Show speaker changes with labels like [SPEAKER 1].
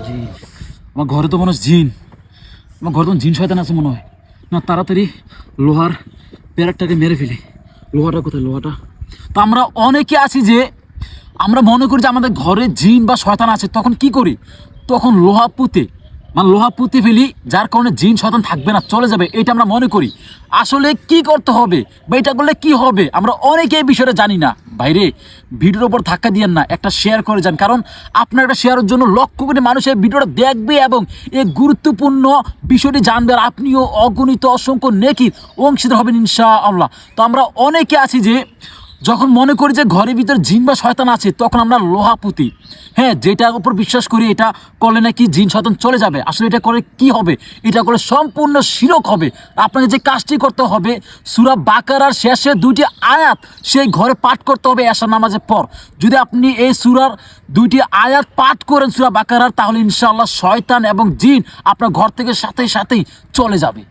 [SPEAKER 1] জি, আমার ঘরে তো মনে হয় জিন। আমার ঘরে তো জিন শয়তান আছে মনে হয়। না, তাড়াতাড়ি লোহার প্যারেকটাকে মেরে ফেলি। লোহাটা কোথায়? লোহাটা তো আমরা অনেকে আছি যে আমরা মনে করি যে আমাদের ঘরে জিন বা শয়তান আছে, তখন কি করি? তখন লোহা পুঁতে, মানে লোহা পুঁতে ফেলি, যার কারণে জিন শয়তান থাকবে না, চলে যাবে, এটা আমরা মনে করি। আসলে কি করতে হবে বা এটা করলে কি হবে, আমরা অনেকে এই বিষয়টা জানি না। ভাইরে, ভিডিওর ওপর ধাক্কা দিয়েন না, একটা শেয়ার করে যান, কারণ আপনার একটা শেয়ারের জন্য লক্ষ কোটি মানুষ এই ভিডিওটা দেখবে এবং এই গুরুত্বপূর্ণ বিষয়টি জানবে, আর আপনিও অগণিত অসংখ্য নেকির অংশীদার হবেন ইনশাআল্লাহ। তো আমরা অনেকে আছি যে যখন মনে করি যে ঘরের ভিতরে জিন বা শয়তান আছে, তখন আমরা লোহা পুঁতি। হ্যাঁ, যেটার উপর বিশ্বাস করি এটা করলে নাকি জিন শয়তান চলে যাবে। আসলে এটা করে কি হবে? এটা করে সম্পূর্ণ শিরক হবে। আপনাকে যে কাজটি করতে হবে, সূরা বাকারার শেষে 2টি আয়াত সেই ঘরে পাঠ করতে হবে এশা নামাজের পর। যদি আপনি এই সূরার 2টি আয়াত পাঠ করেন সূরা বাকারার, তাহলে ইনশাআল্লাহ শয়তান এবং জিন আপনার ঘর থেকে সাথে সাথেই চলে যাবে।